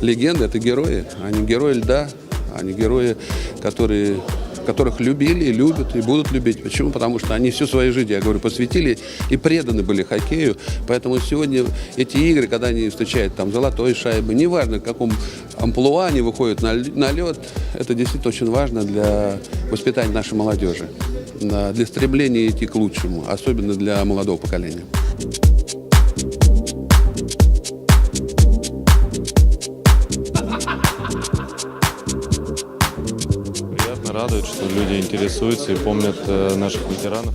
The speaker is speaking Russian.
легенды, это герои. Они герои льда, они герои, которых любили, и любят, и будут любить. Почему? Потому что они всю свою жизнь, я говорю, посвятили и преданы были хоккею. Поэтому сегодня эти игры, когда они встречают там золотой шайбы, неважно, в каком амплуа они выходят на лед, это действительно очень важно для воспитания нашей молодежи, для стремления идти к лучшему, особенно для молодого поколения. Приятно, радует, что люди интересуются и помнят наших ветеранов.